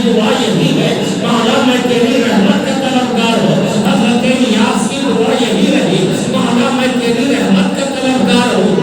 دعا یہی ہے مولا میں تیری رحمت کا طلبگار ہوں. حضرت نیاز کی دعا یہی رہی مولا میں تیری رحمت کا طلبگار ہوں.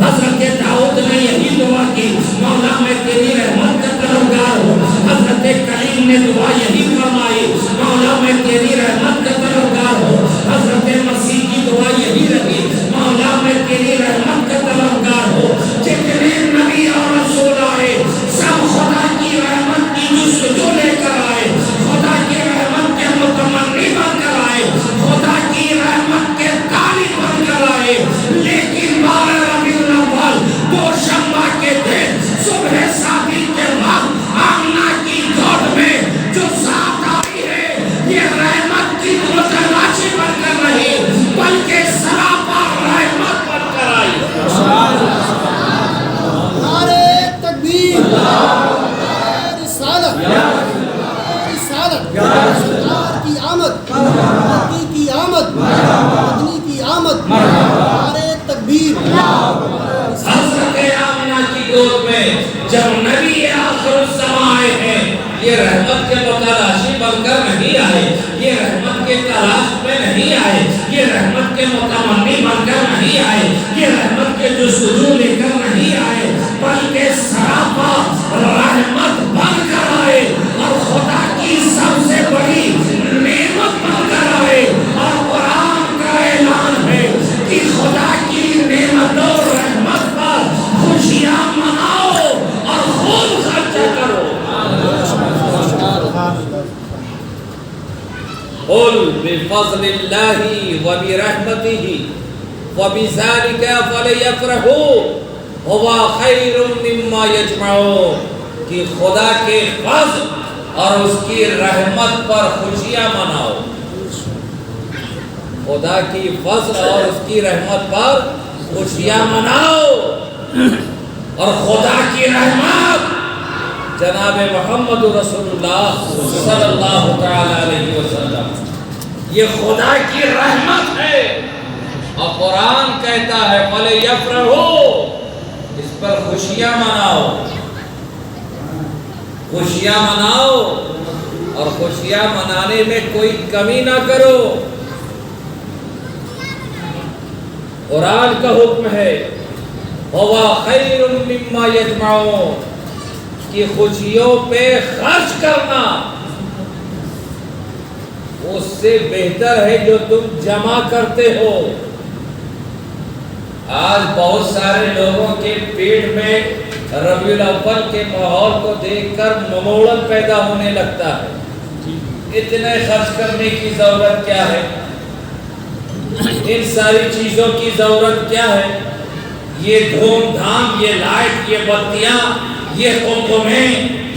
حضرت داؤد نے یہی دعا کی مولا میں تیری رحمت کا طلبگار ہوں. حضرت کریم نے دعا یہی فرمائی مولا میں تیری رحمت کا طلبگار ہوں. حضرت مسیح کی دعا یہی رہی مولا میں تیری رحمت کا طلبگار ہوں. جتنے نبی اور رسول آئے سب خدا کی رحمت کی جستجو لے کر آئے, خدا کی رحمت کے متمنی بن کر آئے, خدا کی رحمت کے طالب بن کر آئے. لیکن 12 ربیع الاول دوشنبہ کے دن صبح صادق کے وقت آمنہ کی گود میں جو ذات آئی ہے یہ رحمت کی متلاشی بن کر رہی بلکہ سراپا رحمت بن کر آئی. نعرے تکبیر, رسالت, رسالت, سرکار کی آمد, مکی کی آمد, مدنی کی آمد, نعرے تکبیر. حضرت آمنہ کی گود میں جب نبی آخر الزمان آئے ہیں یہ رحمت کے متلاشی بن کر نہیں آئے, یہ رحمت کے تلاش میں نہیں آئے, یہ رحمت کے متمنی بن کر نہیں آئے, یہ رحمت کے جستجو لے کر نہیں آئے بلکہ سراپا رحمت بن کر آئے اور خدا کی سب سے بڑی نعمت بن کر آئے. اور قرآن کا اعلان ہے کہ خدا کی نعمت اور رحمت پر خوشیاں مناؤ اور خوب خرچہ کرو. قل بفضل اللہ وبرحمتہ وبذلک فلیفرحوا هو خیر مما یجمعون, کہ خدا کے فضل اور اس کی رحمت پر خوشیاں مناؤ. خدا کی فضل اور اس کی رحمت پر خوشیاں مناؤ. اور خدا کی رحمت جناب محمد رسول اللہ صلی اللہ تعالی علیہ وسلم یہ خدا کی رحمت ہے. اور قرآن کہتا ہے فَلْيَفْرَحُوا, اس پر خوشیاں مناؤ, خوشیاں مناؤ اور خوشیاں منانے میں کوئی کمی نہ کرو. قرآن کا حکم ہے هُوَ خَيْرٌ مِّمَّا يَجْمَعُونَ, کہ خوشیوں پہ خرچ کرنا اس سے بہتر ہے جو تم جمع کرتے ہو. آج بہت سارے لوگوں کے پیٹ میں ربیع الاول کے ماحول کو دیکھ کر مموڑن پیدا ہونے لگتا ہے. اتنے خرچ کرنے کی ضرورت کیا ہے, ان ساری چیزوں کی ضرورت کیا ہے. یہ دھوم دھام, یہ لائٹ, یہ بتیاں, یہ قمقمے,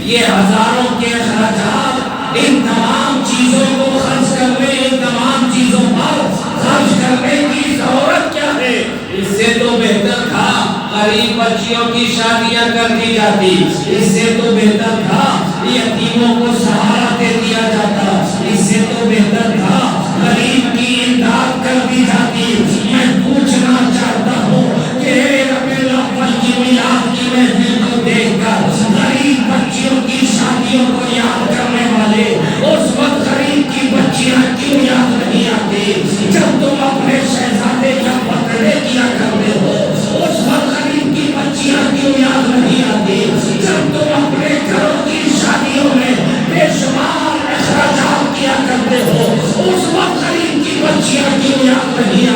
یہ ہزاروں کے اخراجات, ان تمام چیزوں کو خرچ کرنے, ان تمام چیزوں پر خرچ کرنے کی ضرورت کیا ہے. اس سے تو بہتر تھا غریب بچیوں کی شادیاں کر دی جاتی, اس سے تو بہتر تھا یتیموں کو سہارا دے دیا جاتا, اس سے تو بہتر تھا غریب کی امداد کر دی جاتی. میں پوچھنا چاہتا ہوں کہ ربیع الاول کی میلاد کی محفل کو دیکھ کر غریب بچیوں کی شادیوں کو یاد کرنے والے اس وقت غریب کی بچیاں کیوں یاد نہیں آتی؟ جب تم اپنے شہزادے کا پکڑے کیا کرتے ہو اس وقت غریب کی بچیاں کیوں یاد نہیں آتی؟ جب تم اپنے گھروں کی شادیوں میں بے شمار اخراجات کیا کرتے ہو اس وقت غریب کی بچیاں کیوں یاد نہیں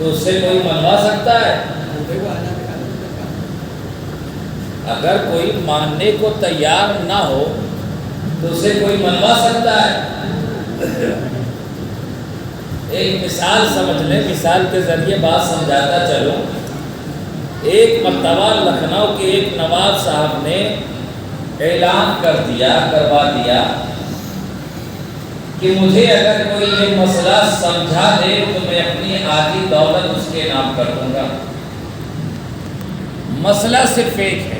تو اس سے کوئی منوا سکتا ہے؟ اگر کوئی ماننے کو تیار نہ ہو تو اسے کوئی منوا سکتا ہے؟ ایک مثال سمجھ لیں، مثال کے ذریعے بات سمجھاتا چلوں۔ ایک مرتبہ لکھنؤ کے ایک نواب صاحب نے اعلان کروا دیا کہ مجھے اگر کوئی یہ مسئلہ سمجھا دے تو میں اپنی آدھی دولت اس کے نام کر دوں گا۔ مسئلہ صرف ایک ہے،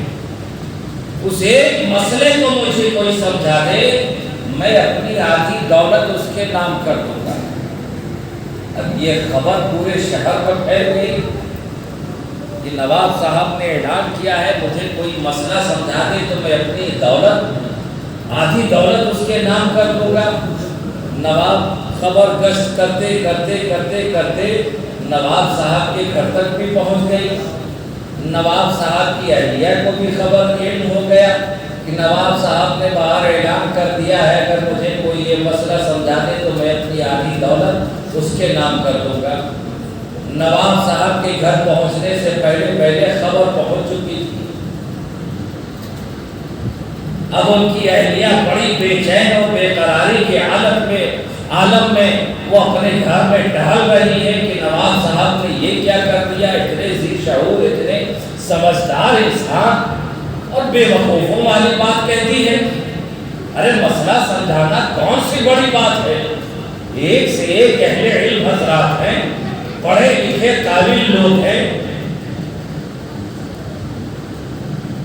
اس ایک مسئلے کو مجھے کوئی سمجھا دے میں اپنی آدھی دولت اس کے نام کر دوں گا۔ اب یہ خبر پورے شہر پر پھیل گئی کہ نواب صاحب نے اعلان کیا ہے مجھے کوئی مسئلہ سمجھا دے تو میں اپنی دولت آدھی دولت اس کے نام کر دوں گا۔ نواب خبر گشت کرتے کرتے کرتے کرتے نواب صاحب کے گھر تک بھی پہنچ گئی۔ نواب صاحب کی اہلیہ کو بھی خبر علم ہو گیا کہ نواب صاحب نے باہر اعلان کر دیا ہے اگر مجھے کوئی یہ مسئلہ سمجھا دے تو میں اپنی آدھی دولت اس کے نام کر دوں گا۔ نواب صاحب کے گھر پہنچنے سے پہلے خبر پہنچ چکی تھی۔ اب ان کی اہلیہ بڑی بے چین اور بے قراری کے عالم میں وہ اپنے گھر میں ٹہل رہی ہے کہ نواب صاحب نے یہ کیا کر دیا، اتنے ذی شعور اتنے سمجھدار انسان اور بے وقوفوں والی بات کہتی ہے۔ ارے مسئلہ سمجھانا کون سی بڑی بات ہے، ایک سے ایک اہل علم حضرات ہیں، پڑھے لکھے قابل لوگ ہیں،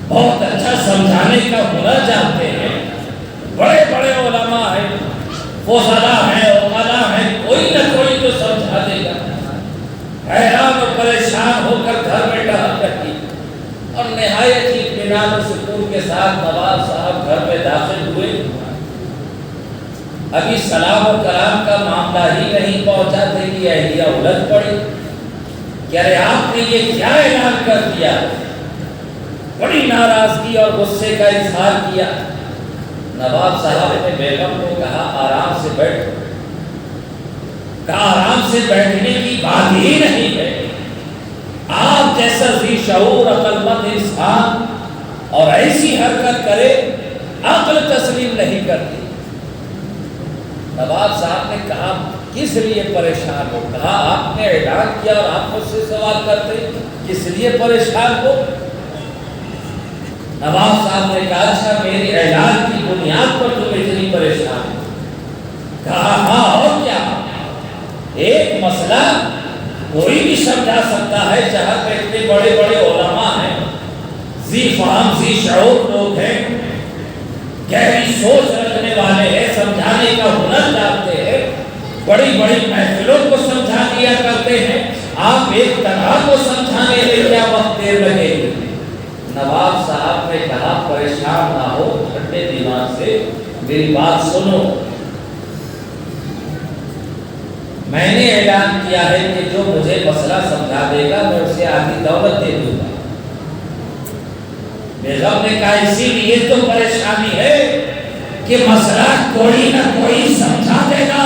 بہت اچھا سمجھانے کا ہنر جانتے ہیں، بڑے بڑے علماء ہیں، فضلاء ہیں، عقلاء ہیں، کوئی نہ کوئی تو سمجھا دے گا۔ حیران اور پریشان ہو کر گھر میں ٹہل رہی اور نہایت ہی اطمینان و سکون کے ساتھ نواب صاحب گھر میں داخل ہوئے۔ ابھی سلام و کلام کا معاملہ ہی نہیں پہنچا تھے کہ اہلیہ الجھ پڑی کہ ارے آپ نے یہ کیا اعلان کر دیا۔ بڑی ناراضگی اور غصے کا اظہار کیا۔ نواب صاحب نے بیگم کو کہا آرام سے بیٹھو، کہا آرام سے بیٹھنے کی بات ہی نہیں ہے، آپ جیسا ذی شعور عقل مند انسان اور ایسی حرکت کرے عقل تسلیم نہیں کرتی۔ نواب صاحب نے کہا کس لیے پریشان ہو؟ کہا آپ نے اعلان کیا اور آپ مجھ سے سوال کرتے کس لیے پریشان ہو؟ نواب صاحب نے کہا اچھا میری اعلان کی بنیاد پر تم اتنی پریشان ہو؟ کہا ہاں اور کیا، ایک مسئلہ کوئی بھی سمجھا سکتا ہے، جہاں پہ اتنے بڑے بڑے علماء ہیں، ذی فہم ذی شعور لوگ ہیں، گہری سوچ رکھنے والے ہیں، سمجھانے کا ہنر جانتے ہیں، بڑی بڑی محفلوں کو سمجھا دیا کرتے ہیں، آپ ایک طرح کو سمجھانے میں کیا وقت دیر لگے گی؟ نواب صاحب نے کہا پریشان نہ ہو، ٹھنڈے دماغ سے میری بات سنو، میں نے اعلان کیا ہے کہ جو مجھے مسئلہ سمجھا دے گا میں اسے آدھی دولت دے دوں گا۔ بیگم نے کہا اسی لیے تو پریشانی ہے کہ مسئلہ کوئی نہ کوئی سمجھا دے گا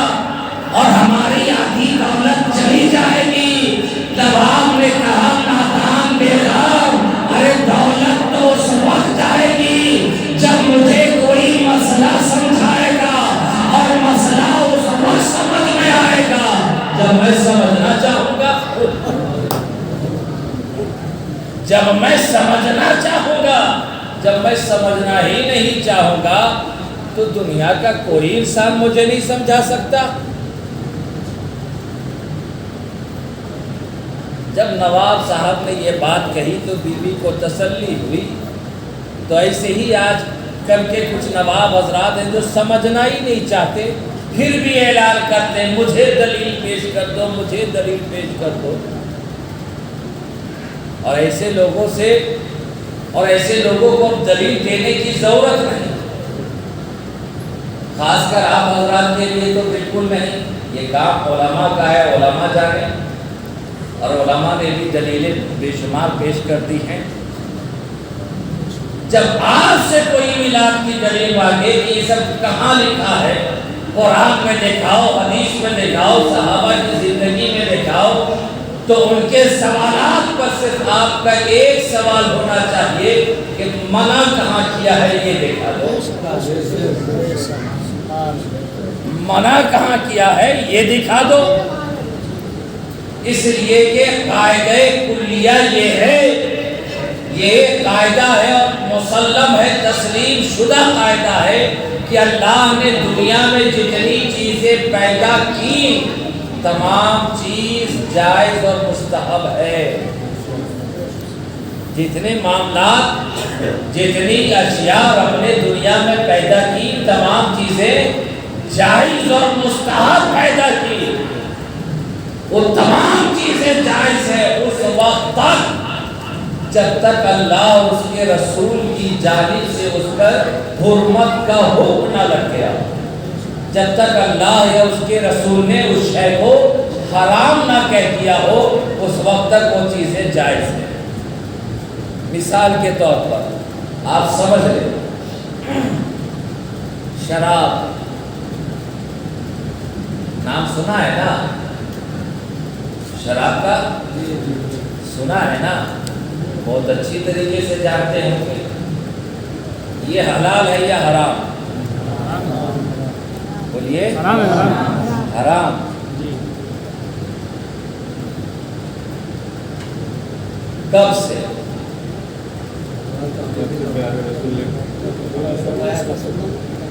اور ہماری آدھی دولت چلی جائے گی۔ نواب نے کہا نادان بیگم، ارے دولت تو اس وقت جائے گی جب مجھے کوئی مسئلہ سمجھائے گا اور مسئلہ اس وقت سمجھ میں آئے گا جب میں سمجھنا چاہوں گا، جب میں سمجھنا چاہوں گا۔ جب میں سمجھنا ہی نہیں چاہوں گا تو دنیا کا کوئی انسان مجھے نہیں سمجھا سکتا۔ جب نواب صاحب نے یہ بات کہی تو بیوی کو تسلی ہوئی۔ تو ایسے ہی آج کل کے کچھ نواب حضرات ہیں جو سمجھنا ہی نہیں چاہتے، پھر بھی اعلان کرتے ہیں مجھے دلیل پیش کر دو، مجھے دلیل پیش کر دو۔ اور ایسے لوگوں کو دلیل دینے کی ضرورت نہیں، خاص کر آپ حضرات کے لیے تو بالکل نہیں، یہ کام علماء کا ہے، علماء جانے، اور علماء نے بھی دلیلیں بے شمار پیش کر دی ہیں۔ جب آپ سے کوئی میلاد کی دلیل مانگے کہ یہ سب کہاں لکھا ہے، قرآن میں دکھاؤ، حدیث میں دکھاؤ، صحابہ کی زندگی میں دکھاؤ، تو ان کے سوالات پر صرف آپ کا ایک سوال ہونا چاہیے کہ منع کہاں کیا ہے یہ دکھا دو، منع کہاں کیا ہے یہ دکھا دو۔ اس لیے کہ قاعدہ کلیہ یہ ہے، یہ قاعدہ ہے اور مسلم ہے، تسلیم شدہ قاعدہ ہے کہ اللہ نے دنیا میں جتنی چیزیں پیدا کی تمام چیز جائز اور مستحب ہے۔ جتنے معاملات، جتنی اشیاء رب نے دنیا میں پیدا کی تمام چیزیں جائز اور مستحب پیدا کی، وہ تمام چیزیں جائز ہے اس وقت تک جب تک اللہ اور اس کے رسول کی جانب سے اس پر حرمت کا حکم نہ لگ گیا، جب تک اللہ یا اس کے رسول نے اس شے کو حرام نہ کہہ دیا ہو اس وقت تک وہ چیزیں جائز ہیں۔ مثال کے طور پر آپ سمجھ لیں، شراب نام سنا ہے نا، شراب کا سنا ہے نا، بہت اچھی طریقے سے جانتے ہیں کہ یہ حلال ہے یا حرام؟ بولیے حرام۔ کب سے؟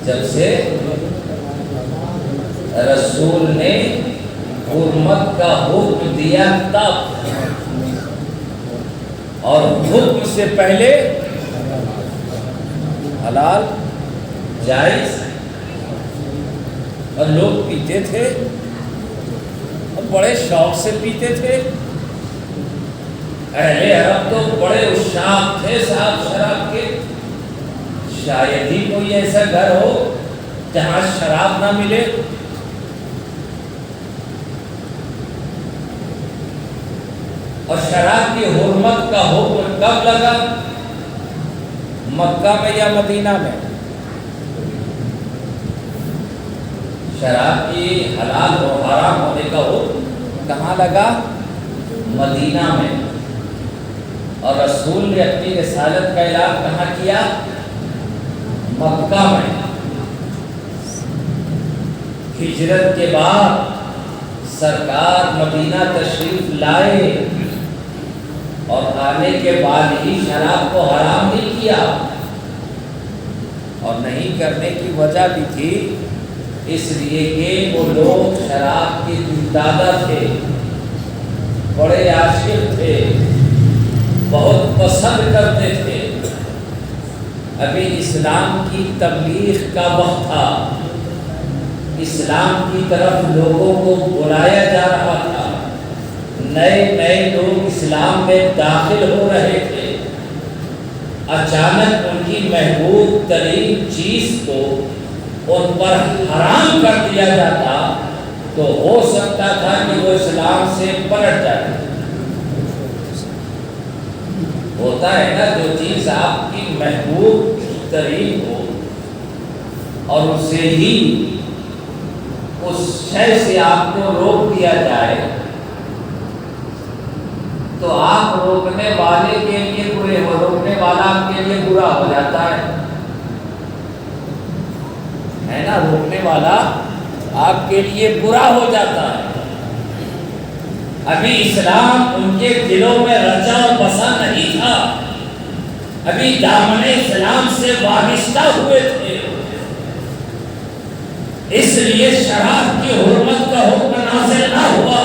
جب سے رسول نے حرمت کا حکم دیا تب، اور حکم سے پہلے حلال جائز، اور لوگ پیتے تھے اور بڑے شوق سے پیتے تھے۔ اہل عرب تو بڑے عشاق تھے صاحب شراب کے، شاید ہی کوئی ایسا گھر ہو جہاں شراب نہ ملے۔ اور شراب کی حرمت کا حکم کب لگا؟ مکہ میں یا مدینہ میں؟ شراب کی حلال و حرام ہونے کا حکم کہاں لگا؟ مدینہ میں۔ اور رسول نے اپنی رسالت کا اعلان کہاں کیا؟ مکہ میں۔ ہجرت کے بعد سرکار مدینہ تشریف لائے اور آنے کے بعد ہی شراب کو حرام نہیں کیا، اور نہیں کرنے کی وجہ بھی تھی اس لیے کہ وہ لوگ شراب کے دلدادہ تھے، بڑے عاشق تھے، بہت پسند کرتے تھے۔ ابھی اسلام کی تبلیغ کا وقت تھا، اسلام کی طرف لوگوں کو بلایا جا رہا تھا، نئے نئے لوگ اسلام میں داخل ہو رہے تھے۔ اچانک ان کی محبوب ترین چیز کو ان پر حرام کر دیا جاتا تو ہو سکتا تھا کہ وہ اسلام سے پلٹ جائے۔ ہوتا ہے نا، جو چیز آپ کی محبوب ترین ہو اور اسے ہی اس شے سے آپ کو روک دیا جائے تو آپ روکنے والے کے لیے برے ہو، روکنے والا آپ کے لیے برا ہو جاتا ہے نا، روکنے والا آپ کے لیے برا ہو جاتا ہے۔ ابھی اسلام ان کے دلوں میں رچا اور بسا نہیں تھا، ابھی دامن اسلام سے وابستہ ہوئے تھے، اس لیے شراب کی حرمت کا حکم نازل نہ ہوا۔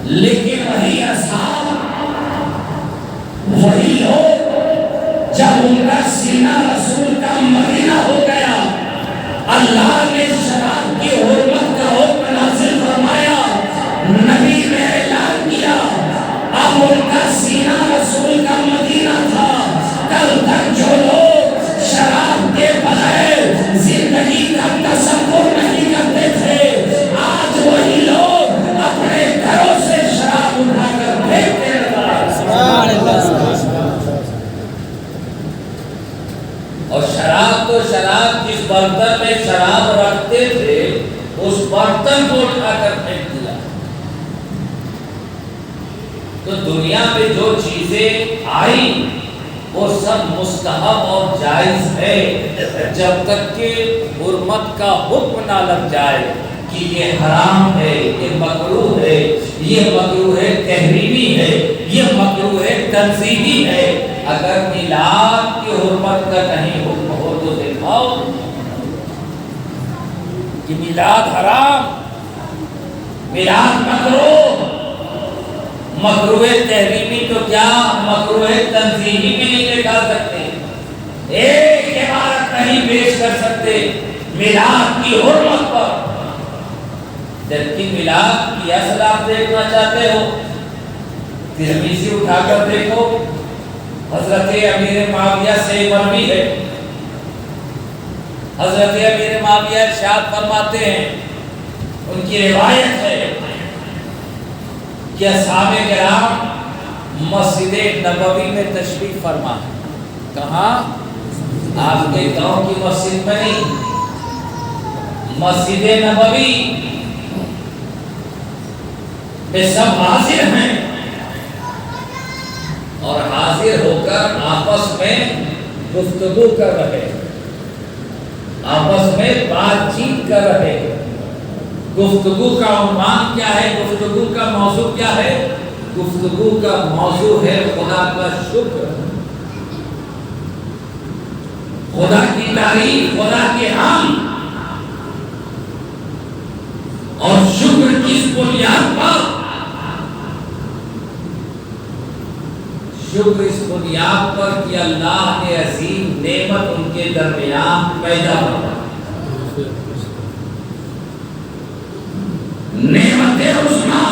لیکن وہی اصحاب، وہی لوگ جب ان کا سینہ رسول کا مدینہ ہو گیا، اللہ نے شراب کی حرمت کا حکم نازل فرمایا، نبی نے اعلان کیا، اب ان کا سینہ رسول کا مدینہ تھا۔ کل تک جو لوگ شراب کے بغیر زندگی کا تصور نہیں کرتے تھے، آج وہی لوگ اپنے گھروں سے شراب اٹھا کر پھینکتے نظر آ رہے ہیں۔ تو دنیا میں جو چیزیں آئی وہ سب مستحب اور جائز ہے، جب تک کہ حرمت کا حکم نہ لگ جائے کہ یہ حرام ہے، یہ مکروہ ہے، یہ مکروہ ہے تحریمی ہے، یہ مکروہ ہے تنزیہی ہے۔ اگر میلاد کی حرمت کا کہیں حکم ہو تو دکھاؤ کہ میلاد حرام، میلاد مکروہ، مکروہ تحریمی تو کیا مکروہ تنزیہی میں نہیں دکھا سکتے، ایک عبارت نہیں پیش کر سکتے میلاد کی حرمت پر۔ جبکہ میلاد کی اصل آپ دیکھنا چاہتے ہو، ترمذی اٹھا کر دیکھو، حضرت امیر معاویہ سے مروی ہے، حضرت امیر معاویہ ارشاد فرماتے ہیں، ان کی روایت ہے کہ اصحاب کرام مسجد نبوی میں تشریف فرما ہے۔ کہاں؟ آپ کے گاؤں کی مسجد میں نہیں، مسجد نبوی میں سب حاضر ہیں، اور حاضر ہو کر آپس میں گفتگو کر رہے، آپس میں بات چیت کر رہے۔ گفتگو کا عنوان کیا ہے؟ گفتگو کا موضوع کیا ہے؟ گفتگو کا موضوع ہے خدا کا شکر، خدا کی تعریف، خدا کے حمد، اور شکر کس بنیاد پر؟ شکر اس بنیاد پر کہ اللہ نے عظیم نعمت ان کے درمیان پیدا ہوا، نعمت عظمیٰ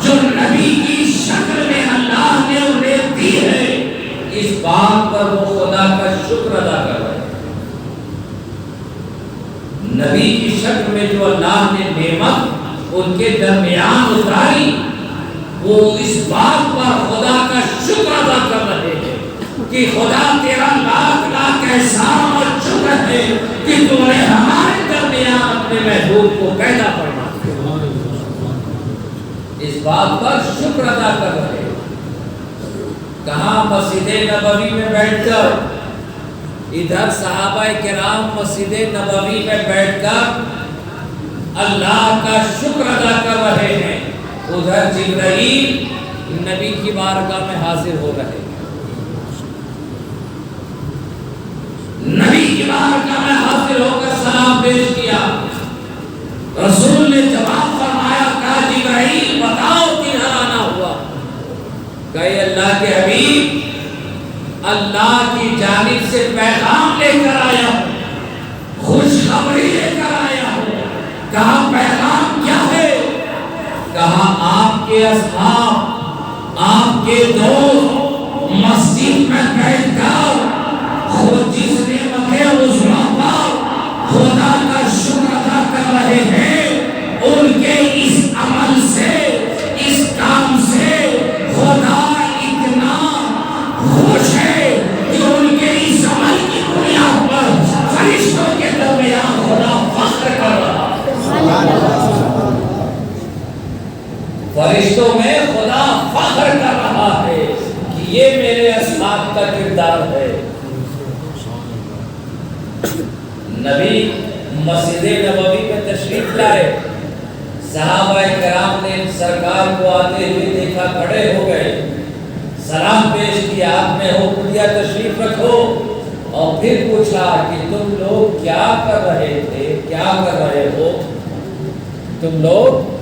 جو نبی کی شکل میں اللہ نے انہیں دی ہے، اس بات پر وہ خدا کا شکر ادا کر رہے ہیں۔ نبی کی شکل میں جو اللہ نے نعمت ان کے درمیان اتاری، وہ اس بات پر خدا کا شکر ادا کر رہے ہیں کہ خدا تیرا لاکھ لاکھ احسان اور شکر ہے کہ تم نے ہمارے درمیان اپنے محبوب کو پیدا فرمایا۔ اس بات پر شکر ادا کر رہے ہیں۔ کہاں؟ مسجد نبوی میں بیٹھ کر، ادھر صحابہ کرام مسجد نبوی میں بیٹھ کر اللہ کا شکر ادا کر رہے ہیں، ادھر جبرائیل نبی کی بارگاہ میں حاضر ہو رہے ہیں، نبی کی بارگاہ میں حاضر ہو کر سلام پیش کیا۔ رسول نے جواب فرمایا، کہا جبرائیل بتاؤ کدھر آنا ہوا؟ کہے اللہ کے حبیب اللہ کی جانب سے پیغام لے کر آیا ہوں، خوشخبری لے کر آیا ہوں۔ کہا پیغام کیا ہے؟ کہا آپ کے اصحاب، آپ کے دوست مسجد میں بیٹھ کر خود جس نعمت عظمیٰ پر خدا کا شکر ادا کر رہے ہیں، ان کے اس عمل سے، اس کام سے خدا اتنا خوش ہے کہ ان کے اس عمل کی بنیاد پر فرشتوں کے درمیان خدا فخر کر رہا ہے۔ فرشتوں میں خدا فخر کر رہا ہے کہ یہ میرے اصحاب کا کردار ہے۔ نبی مسجد نبوی میں تشریف لائے، صحابہ کرام نے سرکار کو آتے ہوئے دیکھا، کھڑے ہو گئے، سلام پیش کیا، آپ نے حکم دیا تشریف رکھو، اور پھر پوچھا کہ تم لوگ کیا کر رہے تھے، کیا کر رہے ہو، تم لوگ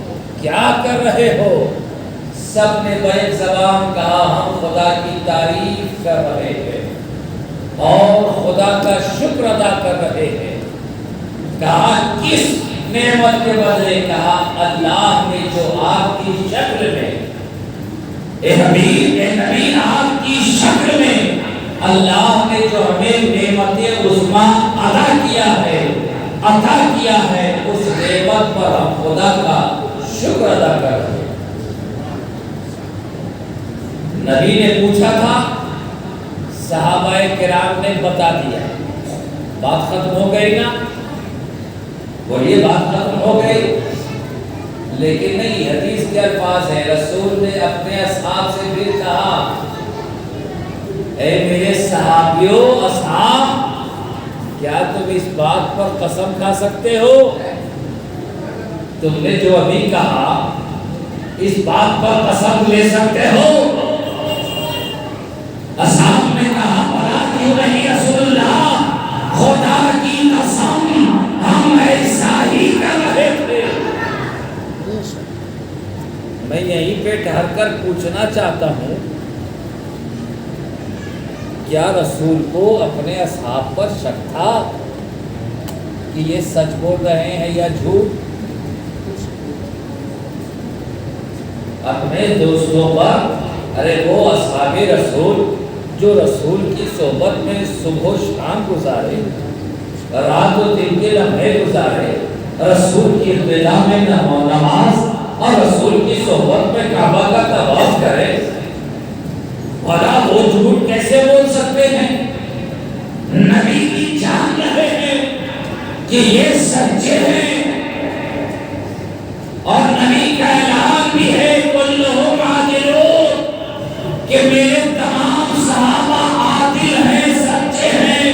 کیا کر رہے ہو؟ سب نے بیک زبان کہا، ہم خدا کی تعریف کر رہے ہیں اور خدا کا شکر ادا کر رہے ہیں۔ کہا کس نعمت کے بدلے؟ کہا اللہ نے جو آپ کی شکل میں، اے حبیب، اے نبی، آپ کی شکل میں اللہ نے جو ہمیں نعمت عظمیٰ ادا کیا ہے، عطا کیا ہے، اس نعمت پر ہم خدا کا شکر ادا کر رہے ہیں۔ نبی نے پوچھا تھا، صحابہ کرام نے بتا دیا، بات ختم ہو گئی نا؟ بولیے بات ختم ہو گئی؟ لیکن نہیں، حدیث کے الفاظ ہیں، رسول نے اپنے اصحاب سے بھی کہا اے میرے صحابیوں، اصحاب، کیا تم اس بات پر قسم کھا سکتے ہو؟ تم نے جو ابھی کہا اس بات پر قسم لے سکتے ہو؟ اصحاب نے کہا بلا کیوں نہیں رسول اللہ، خدا کی قسم ہم ایسا ہی کر رہے تھے۔ میں یہیں پہ ٹھہر کر پوچھنا چاہتا ہوں، کیا رسول کو اپنے اصحاب پر شک تھا کہ یہ سچ بول رہے ہیں یا جھوٹ؟ اپنے دوستوں پر، ارے وہ اصحاب رسول جو رسول کی صحبت میں صبح و شام گزارے، رات و دن کے لمحے گزارے، رسول کی ابتدا میں نماز اور رسول کی صحبت میں کعبہ کا طواف کرے، بھلا وہ جھوٹ کیسے بول سکتے ہیں؟ نبی کی جان رہے ہیں کہ یہ سچے ہیں، اور نبی کا اعلان بھی ہے کلہم عادلون، کہ میرے تمام صحابہ عادل ہیں، سچے ہیں،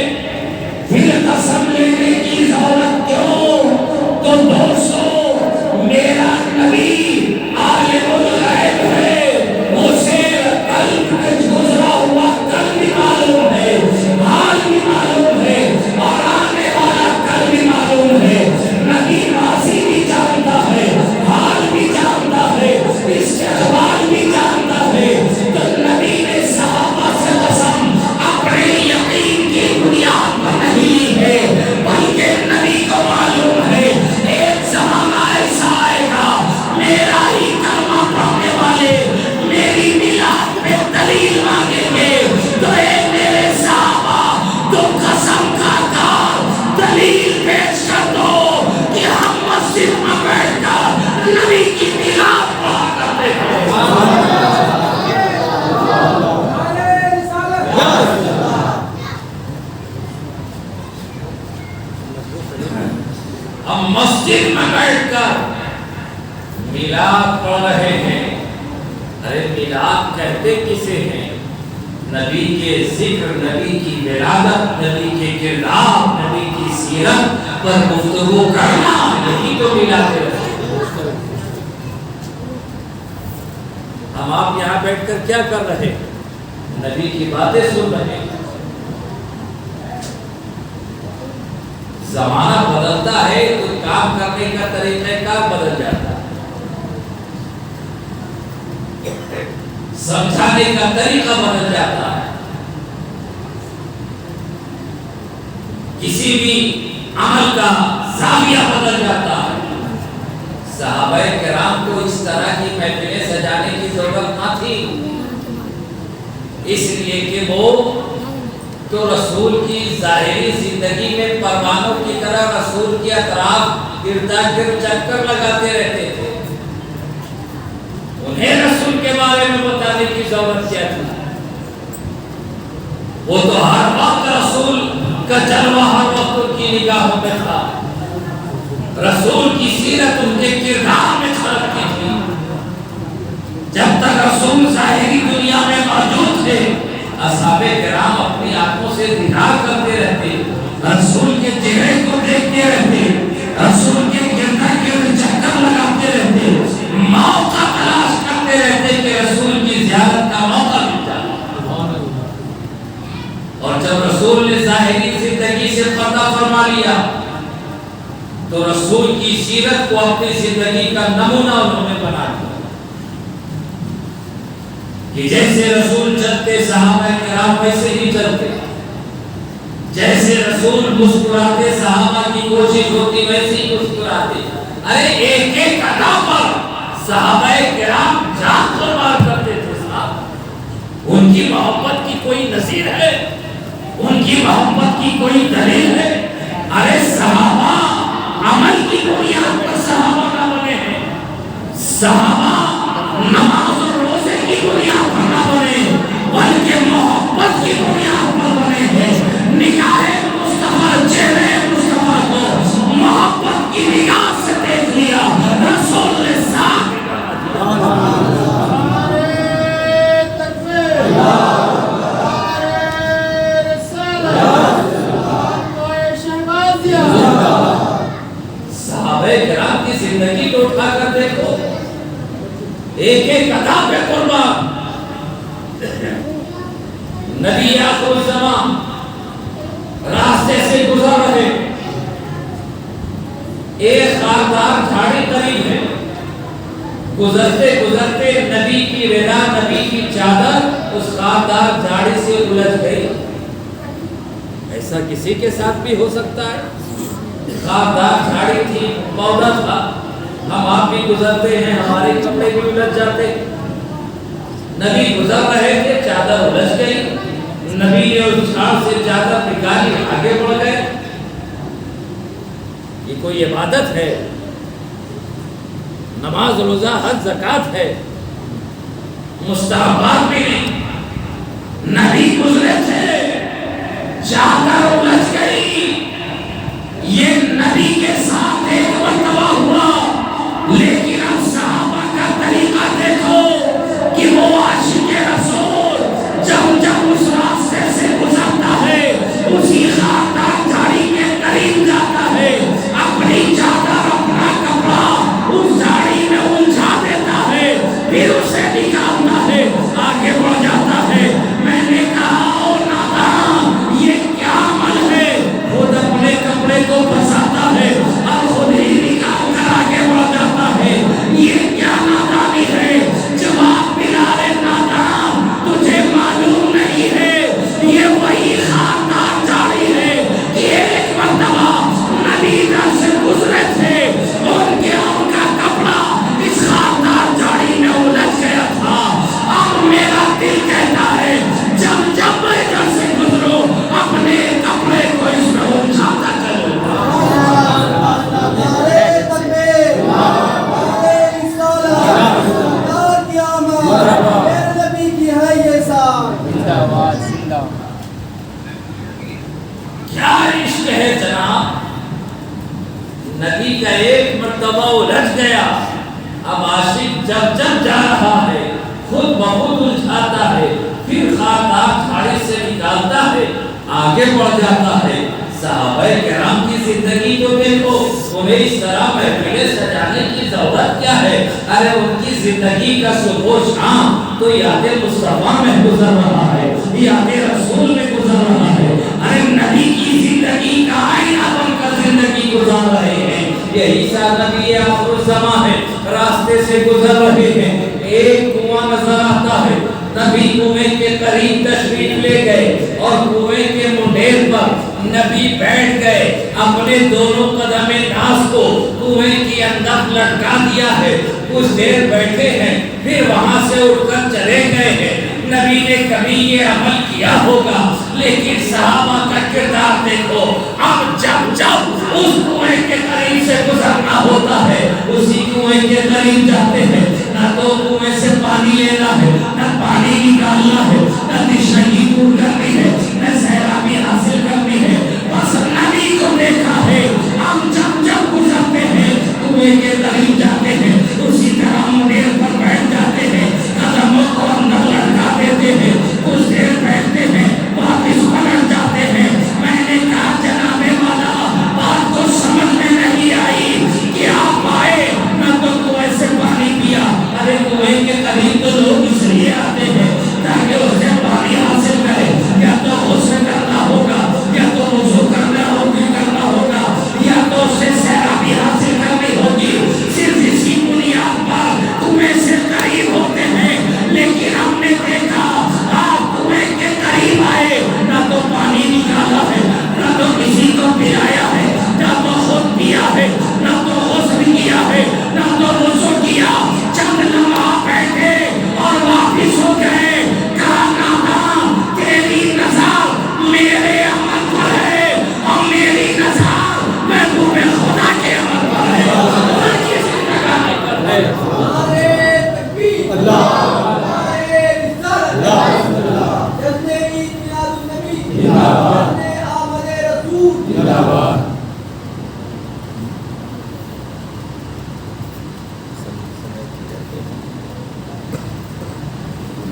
پھر قسم لینے کی ضرورت کیوں؟ تو دوستو، میرا نبی عالم الغیب ہے، اسے قلب میں گزرا ہوا کل بھی معلوم ہے، حال بھی معلوم ہے، اور آنے والا کل بھی معلوم ہے۔ نبی ماضی بھی جانتا ہے، حال بھی جانتا ہے، استقبال بھی جانتا ہے۔ تو نبی نے صحابہ سے قسم اپنے یقین کی بنیاد پر نہیں لی ہے، بلکہ نبی کو معلوم ہے ایک زمانہ ایسا آئے گا، میرا ہی کلمہ پڑھنے والے میری میلاد میں دلیل مانگیں گے، تو اے میرے صحابہ، تو قسم کھا کر دلیل پیش کر دو کہ ہم مسجد میں بیٹھ کر نبی کی میلاد پڑھا کرتے ہیں۔ ہم مسجد میں بیٹھ کر میلاد پڑھ رہے ہیں۔ ارے میلاد کہتے کسے ہیں؟ نبی کے ذکر، نبی کی ولادت، نبی کے کردار، نبی کی سیرت پر گفتگو کرنا، یہی تو میلاد ہے۔ ہم آپ یہاں بیٹھ کر کیا کر رہے ہیں؟ نبی کی باتیں سن رہے ہیں۔ زمانہ بدلتا ہے تو کام کرنے کا طریقہ کار بدل جاتا ہے، سمجھانے کا طریقہ بدل جاتا ہے، کسی بھی عمل کا زاویہ بدل جاتا ہے۔ صحابہ کرام کو اس طرح کی محفلیں سجانے کی ضرورت نہ تھی، اس لیے کہ وہ تو رسول کی ظاہری زندگی میں پروانوں کی طرح رسول کے اطراف گردا گرد چکر لگاتے رہتے تھے۔ انہیں رسول کے بارے میں بتانے کی ضرورت کیا تھی؟ وہ تو ہر وقت رسول کا جلوہ ہر وقت ان کی نگاہوں میں تھا، رسول کی سیرت ان کے کردار میں چھلکتی تھی۔ جب تک رسول ظاہری دنیا میں موجود تھے، اصحاب کرام اپنی آنکھوں سے دیدار کرتے رہتے، رسول کے چہرے کو دیکھتے رہتے، رسول کے گردا گرد چکر لگاتے رہتے، موقع تلاش کرتے رہتے کہ رسول کی زیارت کا موقع مل جائے۔ اور جب رسول نے ظاہری زندگی سے پردہ فرما لیا تو رسول کی سیرت کو اپنی زندگی کا نمونہ انہوں نے بنا دیا کہ جیسے رسول چلتے صحابہ کرام ویسے ہی چلتے، جیسے رسول مسکراتے صحابہ کی کوشش ہوتی ویسے ہی مسکراتے۔ ارے ایک ایک ادا پر صحابہ کرام جان قربان کرتے تھے صاحب۔ ان کی محبت کی کوئی نظیر ہے؟ ان کی محبت کی کوئی دلیل ہے؟ ارے صحابہ عمل کی بنیاد پر صحابہ نہ بنے ہیں، صحابہ نماز اور روزے کی بنیاد پر نہ بنے، بلکہ محبت کی بنیاد پر بنے ہیں۔ نگاہ مصطفیٰ، چہرے مصطفیٰ کو محبت کی نگاہ سے دیکھ لیا، رسول نے ایک ایک ادا پہ قربان. نبی آخر الزمان راستے سے گزر رہے، ایک خاردار جھاڑی قریب ہے. گزرتے گزرتے نبی کی ردا، نبی کی چادر اس خاردار جھاڑی سے الجھ گئی. ایسا کسی کے ساتھ بھی ہو سکتا ہے. خاردار جھاڑی تھی، پودا تھا، ہم آپ بھی گزرتے ہیں، ہمارے کپڑے بھی الجھ جاتے. نبی گزر رہے تھے، چادر الجھ گئی. نبی نے اس جھاڑ سے چادر نکالی، آگے بڑھ گئے. یہ کوئی عبادت ہے؟ نماز، روزہ، حج، زکات ہے، مستحبات بھی نہیں. نبی گزرے تھے، چادر الجھ گئی. یہ نبی کے ساتھ ایک مرتبہ ہوا، لیکن اب صحابہ کا طریقہ دیکھو کہ وہ عاشق رسول جب جب اس راستے سے گزرتا ہے اسی خاردار جھاڑی کے قریب جاتا ہے، اپنی چادر، اپنا کپڑا اس جھاڑی میں الجھا دیتا ہے، پھر اسے نکالتا ہے، آگے بڑھ جاتا ہے. میں نے کہا او نادان، یہ کیا عمل ہے؟ خود اپنے کپڑے کو پھنساتا ہے اور خود ہی نکال کر آگے بڑھ جاتا ہے. یہ کیا نادانی ہے؟ جواب ملا، رے نادان، تجھے معلوم نہیں ہے یہ وہی خاردار جھاڑی ہے کہ ایک مرتبہ نبی در سے گزرے تھے اور ان کا کپڑا اس خاردار جھاڑی میں الجھ گیا تھا. اور میرا دل کہتا ہے جب جب میں ادھر سے گزروں اپنے کپڑے کو اس میں الجھاتا چلوں. نعرے تکبیر، نعرے رسالت، نعرہ قیامت، میرے نبی کی ہے یہ شان. کیا عشق ہے جناب. نبی کا ایک مرتبہ الجھ گیا، اب عاشق جب جب جا رہا ہے خود بخود الجھاتا ہے، پھر خاردار جھاڑی سے نکالتا ہے، آگے بڑھ جاتا ہے. صحابہ کرام کی زندگی تو دیکھو، انہیں اس طرح محفلیں سجانے کی ضرورت کیا ہے؟ ارے ان کی زندگی کا صبح و شام تو یاد مصطفیٰ میں گزر رہا ہے، یاد رسول میں گزر رہا ہے. ارے نبی کی زندگی کا آئینہ بن کر زندگی گزار رہے ہیں. یہی سا نبی آخر الزمان ہے، راستے سے گزر رہے ہیں. ایک کنواں نظر آتا ہے، نبی کنویں کے قریب تشریف لے گئے اور کنویں کے منڈیر پر نبی بیٹھ گئے. اپنے دونوں قدم ناز کو کنویں کے اندر لٹکا دیا ہے. کچھ دیر بیٹھے ہیں، پھر وہاں سے اٹھ کر چلے گئے ہیں. نبی نے کبھی یہ عمل کیا ہوگا، لیکن صحابہ کا کردار دیکھو. اب جب جب اس کنویں کے قریب سے گزرنا ہوتا ہے اسی کنویں کے قریب جاتے ہیں. نہ تو کنویں سے پانی لینا ہے، نہ پانی نکالنا ہے، نہ تشنگی دور کرنی ہے، نہ سیرابی حاصل کرنی ہے. بس نبی کو دیکھا ہے. ہم جب جب گزرتے ہیں کنویں کے قریب جاتے ہیں، اسی طرح منڈیر پر بیٹھ جاتے ہیں، قدموں کو اندر لٹکا دیتے ہیں، کچھ دیر بیٹھتے ہیں، واپس پلٹ جاتے ہیں. میں نے کہا جناب والا، بات تو سمجھ میں نہیں آئی کہ آپ آئے نہ تو کنویں سے پانی پیا. ارے کنویں کے قریب تو لوگ اس لیے آتے ہیں تاکہ اسے پانی حاصل کرے. یا تو غسل کرنا ہوگا، یا تو وضو کرنا ہوگا، یا تو اسے سیرابی حاصل کرنی ہوگی. صرف اسی بنیاد پر کنویں سے قریب ہوتے ہیں. لیکن ہم نے دیکھا آپ کنویں کے قریب آئے، نہ تو پانی نکالا ہے، نہ تو کسی کو پلایا ہے، نہ تو خود پیا ہے، نہ تو غسل کیا ہے، نہ تو وضو کیا. چند لمحہ بیٹھے اور واپس ہو گئے. کہا نادان، تیری نظر میرے عمل پر ہے اور میری نظر محبوب خدا کے عمل پر ہے، اور کسی ٹھکانے پر ہے. نعرے تکبیر، نعرے رسالت، جذبے عید میلاد النبی، جذبے آمد رسول.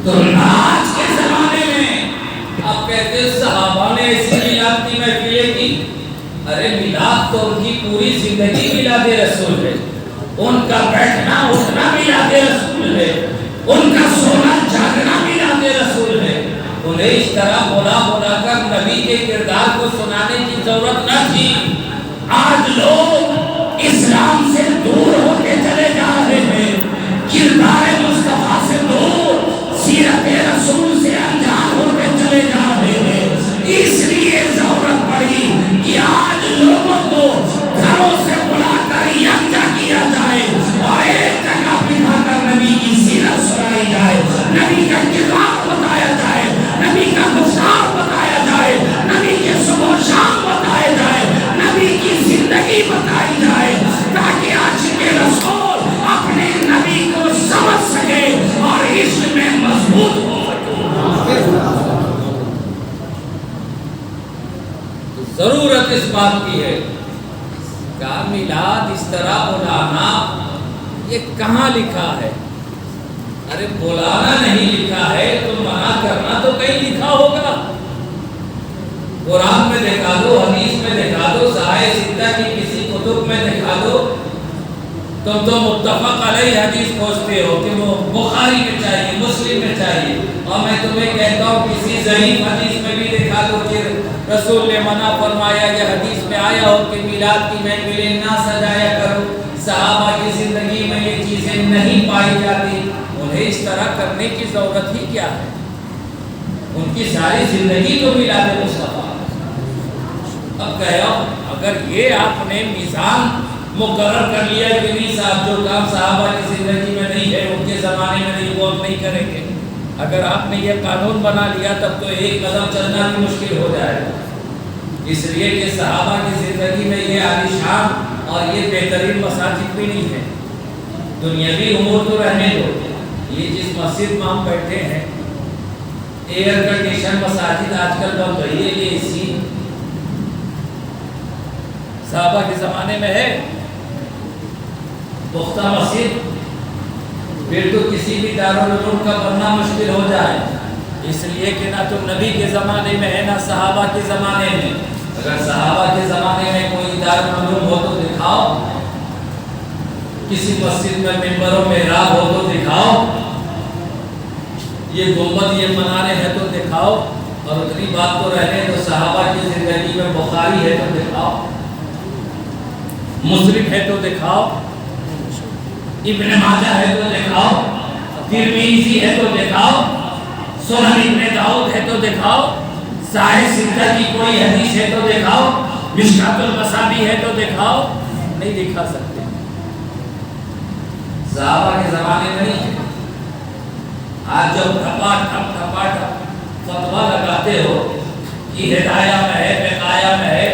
تو آج کے زمانے میں آپ کہتے ہیں صحابہ نے ایسی میلاد کی محفلیں کی. ارے میلاد تو ان کی پوری زندگی میلاد رسول ہے، ان کا بیٹھنا اٹھنا میلاد رسول ہے. ان کا سونا جاگنا میلاد رسول ہے. انہیں اس طرح بولا بولا کر نبی کے کردار کو سنانے کی ضرورت نہ تھی. آج لوگ اسلام سے دور ہوتے چلے جا رہے ہیں، کردار مصطفیٰ سے دور، سیرت رسول سے انجان ہوتے چلے جا رہے ہیں. اس لیے ضرورت پڑی کہ آج لوگوں کو گھروں سے بلا کر یکجا کیا جائے اور ایک جگہ بٹھا کر نبی کی سیرت سنائی جائے، نبی کا کردار بتایا جائے، نبی کا گفتار بتایا جائے، نبی کے صبح و شام بتائے جائے، نبی کی زندگی بتائی جائے، تاکہ عاشق رسول اپنے نبی کو سمجھ سکے اور عشق میں مضبوط ہو سکے. ضرورت اس بات کی ہے کہ میلاد اس طرح بلانا یہ کہاں لکھا ہے؟ ارے بلانا نہیں لکھا ہے تو منع کرنا تو کہیں لکھا ہوگا. قرآن میں دکھا دو، حدیث میں دکھا دو، صحیح ستہ کی کسی کتب میں دکھا دو. تم تو متفق علیہ حدیث پوچھتے ہو کہ وہ بخاری میں چاہیے، مسلم میں چاہیے، اور میں تمہیں کہتا ہوں کسی ضعیف حدیث میں بھی دکھا دو کہ رسول نے منع فرمایا یا حدیث میں آیا ہو کہ میلاد کی محفلیں نہ سجایا کرو. صحابہ کی زندگی میں یہ چیزیں نہیں پائی جاتی. انہیں اس طرح کرنے کی ضرورت ہی کیا ہے؟ ان کی ساری زندگی تو میلاد مصطفیٰ. اب کہا اگر یہ آپ نے میزان مقرر کر لیا کہ نہیں صاحب جو کام صحابہ کی زندگی میں نہیں ہے ان کے زمانے میں نہیں وہ ہم نہیں کریں گے، اگر آپ نے یہ قانون بنا لیا تب تو ایک قدم چلنا بھی مشکل ہو جائے گا. اس لیے کہ صحابہ کی زندگی میں یہ عالیشان اور یہ بہترین مساجد بھی نہیں ہے. دنیاوی امور تو رہنے دو، یہ جس مسجد میں ہم بیٹھے ہیں ایئر کنڈیشن مساجد آج کل بن رہی ہے، یہ اسی صحابہ کے زمانے میں ہے. پختہ مسجد پھر تو کسی بھی دارالعلوم کا بننا مشکل ہو جائے، اس لیے کہ نہ تو نبی کے زمانے میں ہے نہ صحابہ کے زمانے میں. اگر صحابہ کے زمانے میں کوئی دارالعلوم ہو تو دکھاؤ، کسی مسجد میں ممبر و محراب ہو تو دکھاؤ، یہ گنبد یہ منارے ہیں تو دکھاؤ. اور اتنی بات تو رہنے تو صحابہ کی زندگی میں بخاری ہے تو دکھاؤ، مسلم ہے تو دکھاؤ، ابن ماجہ ہے تو دکھاؤ، ترمذی ہے تو دکھاؤ، سنن ابن داؤد ہے تو دکھاؤ، صحیح ستہ کی کوئی حدیث ہے تو دکھاؤ، مشکات المصابیح ہے تو دکھاؤ. نہیں دکھا سکتے. صحابہ کے زمانے میں نہیں ہے. آج جب ٹھپا ٹھپ فتویٰ لگاتے ہو کہ ہدایہ میں ہے بقایا میں ہے،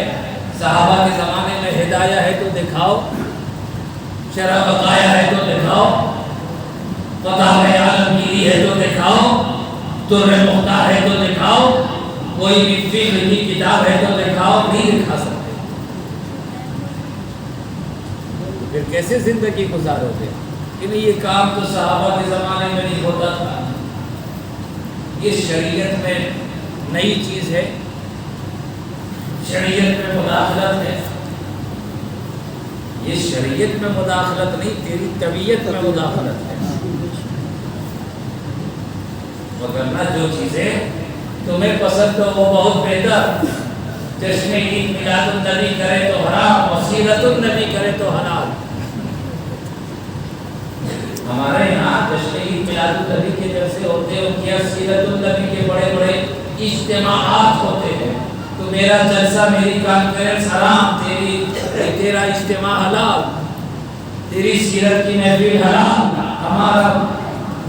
صحابہ کے زمانے میں ہدایہ ہے تو دکھاؤ، شرح بقایا ہے تو دکھاؤ، فتاوی عالمگیری ہے تو دکھاؤ، در مختار ہے تو دکھاؤ، کوئی بھی فقہ کی کتاب ہے تو دکھاؤ. نہیں دکھا سکتے. پھر کیسے زندگی گزارو گے کہ نہیں یہ کام تو صحابہ کے زمانے میں نہیں ہوتا تھا. یہ شریعت میں نئی چیز ہے، شریعت میں مداخلت ہے. یہ شریعت میں مداخلت نہیں، تیری طبیعت میں مداخلت ہے. وگرنہ جو چیزیں تمہیں پسند ہو وہ بہت بہتر. جشن عید میلاد النبی کرے تو حرام اور سیرت النبی کرے تو حلال. ہمارے یہاں جشن عید میلاد النبی کے جلسے ہوتے ہیں، ان کی سیرت النبی کے بڑے بڑے اجتماعات ہوتے ہیں. تو میرا جلسہ میری کانفرنس حرام، تیرا اجتماع حلال، تیری سیرت کی محفل حرام، ہمارا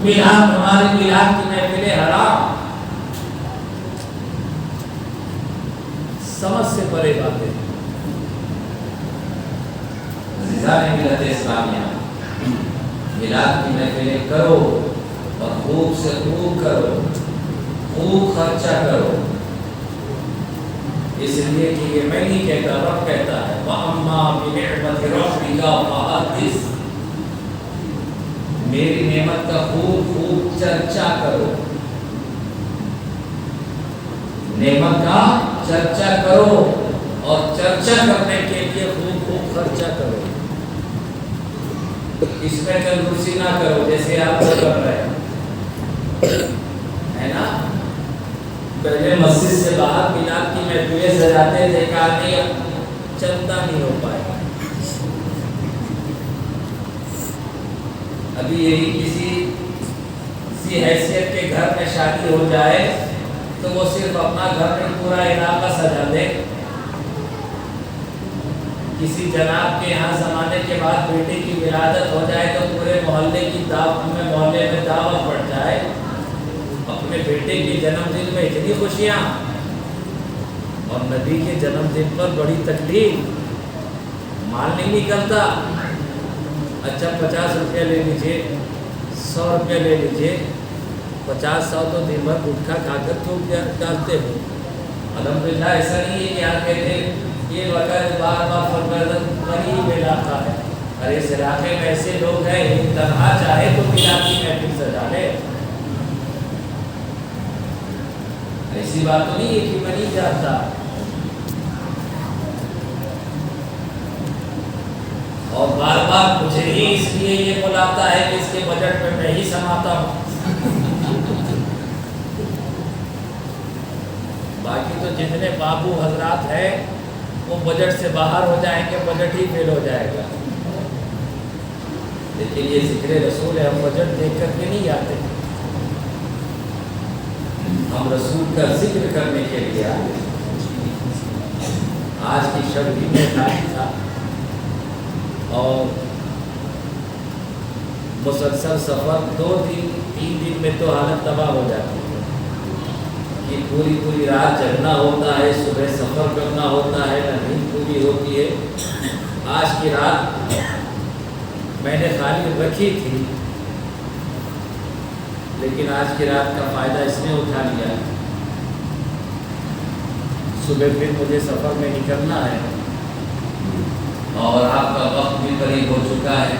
میلاد ہماری میلاد کی محفلیں حرام. سمجھ سے پرے باتیں. عزیزان ملت اسلامیہ، میلاد کی محفلیں کرو اور خوب سے خوب کرو، خوب خرچہ کرو. اس لیے کہ یہ میں نہیں کہتا، رب کہتا ہے وَأَمَّا بِنِعْمَةِ رَبِّكَ فَحَدِّثْ. میری نعمت کا خوب خوب چرچا کرو، نعمت کا چرچا کرو، اور چرچا کرنے کے لیے خوب خوب خرچہ کرو. اس میں کنجوسی نہ کرو جیسے آپ کر رہے ہیں. پہلے مسجد سے باہر میلاد کی محفلیں سجاتے تھے، کہا نہیں چلتا نہیں ہو پائے گا۔ ابھی یہی کسی حیثیت کے گھر میں شادی ہو جائے تو وہ صرف اپنا گھر میں پورا علاقہ سجا دے۔ کسی جناب کے یہاں زمانے کے بعد بیٹے کی ولادت ہو جائے تو پورے محلے میں دعوت پڑ جائے۔ اپنے بیٹے کے جنم دن میں اتنی خوشیاں اور نبی کے جنم دن پر بڑی تکلیف، مال نہیں نکلتا۔ اچھا 50 روپیہ لے لیجیے، 100 روپیہ لے لیجیے، 50-100 تو دن بھر گٹکھا کھا کر تھوک ڈالتے ہو۔ الحمدللہ ایسا نہیں ہے کہ آپ کہتے ہیں یہ وقت بار بار فرمردن غریب علاقہ ہے۔ ارے اس علاقے میں ایسے لوگ ہیں ایک تنہا چاہے تو میلاد کی محفل سجا لے۔ ایسی بات تو نہیں ہے کہ میں نہیں جانتا۔ اور بار بار مجھے ہی اس لیے یہ بلاتا ہے کہ اس کے بجٹ میں میں ہی سماتا ہوں۔ باقی تو جتنے بابو حضرات ہیں وہ بجٹ سے باہر ہو جائیں گے، بجٹ ہی فیل ہو جائے گا۔ لیکن یہ ذکر رسول ہے، ہم بجٹ دیکھ کر کے نہیں آتے، ہم رسول کا ذکر کرنے کے لیے آتے۔ آج کی شب بھی میں خالی تھا اور مسلسل سفر 2-3 دن میں تو حالت تباہ ہو جاتی ہے کہ پوری رات جگنا ہوتا ہے، صبح سفر کرنا ہوتا ہے، نہ نیند پوری ہوتی ہے۔ آج کی رات میں نے خالی رکھی تھی، لیکن آج کی رات کا فائدہ اس نے اٹھا لیا۔ صبح پھر مجھے سفر میں نکلنا ہے اور آپ کا وقت بھی قریب ہو چکا ہے،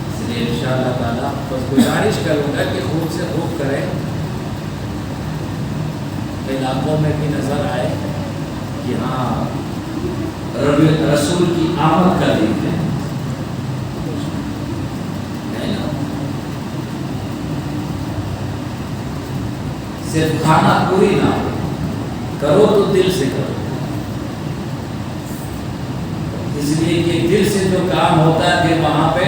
اس لیے انشاءاللہ تعالیٰ بس گزارش کروں گا کہ خوب سے خوب کریں، علاقوں میں بھی نظر آئے کہ ہاں رسول کی آمد کا دن ہے۔ صرف کھانا پوری نہ ہو، کرو تو دل سے کرو، اس لیے کہ دل سے جو کام ہوتا ہے پھر وہاں پہ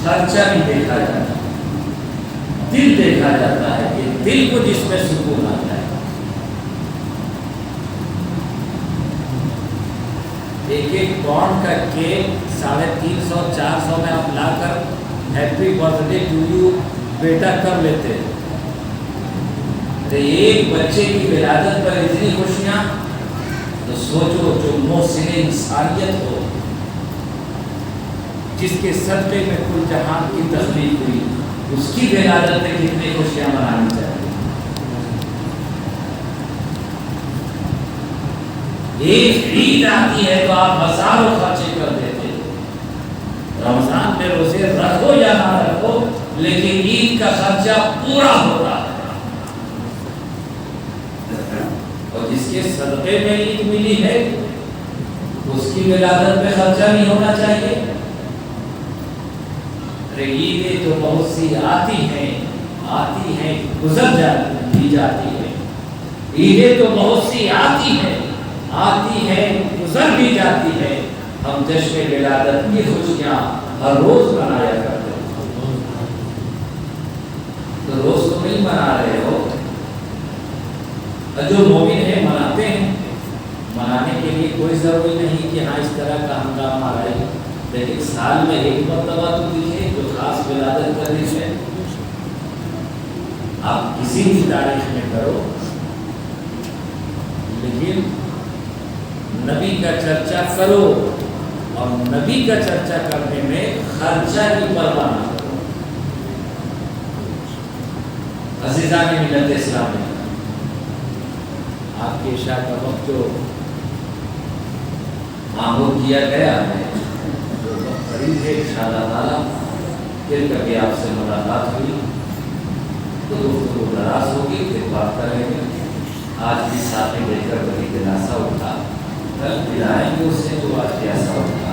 خرچہ بھی دیکھا جاتا ہے، دل دیکھا جاتا ہے کہ دل کو جس میں سکون آتا ہے۔ ایک پاؤنڈ کا کیک 350-400 میں آپ لا کر happy birthday to you بیٹا کر لیتے ہیں، تو ایک بچے کی ولادت پر اتنی خوشیاں، تو سوچو جو محسن انسانیت ہو، جس کے صدقے میں کل جہان کی تخلیق ہوئی، اس کی ولادت میں کتنی خوشیاں منانی چاہیے۔ ایک عید آتی ہے تو آپ ہزاروں خرچے کر دیتے ہیں، رمضان میں روزے رکھو یا نہ رکھو لیکن عید کا خرچہ پورا ہوتا ہے، اور جس کے صدقے میں عید ملی ہے اس کی ولادت میں خرچہ نہیں ہونا چاہیے۔ عیدیں تو بہت سی آتی ہیں گزر جاتی ہے، عیدیں تو بہت سی آتی ہیں گزر بھی جاتی ہے، ہم جشن ولادت کی خوشیاں ہر روز منایا کرتے ہیں، تو روز تو نہیں منا رہے ہو، جو مومن ہے مناتے ہیں، منانے کے لیے کوئی ضروری نہیں کہ ہاں اس طرح کا ہنگامہ آئے، لیکن سال میں ایک مرتبہ تو دیکھیں جو خاص ولادت کا دن ہے، آپ کسی بھی تاریخ میں کرو، لیکن نبی کا چرچا کرو، اور نبی کا چرچا کرنے میں خرچہ کی پرواہ نہ کرو۔ عزیزان ملت اسلامی، آپ کے عشاء کا وقت جو معمول کیا گیا ہے جو وقت قریب ہے، انشاءاللہ تعالیٰ پھر کبھی آپ سے ملاقات ہوئی تو گفتگو دراز ہوگی، پھر بات کریں گے۔ آج بھی ساتھ میں دیکھ کر بڑی دلاسا اٹھا، کل پھر آئیں گے اس سے جو آج پیاسا اٹھا۔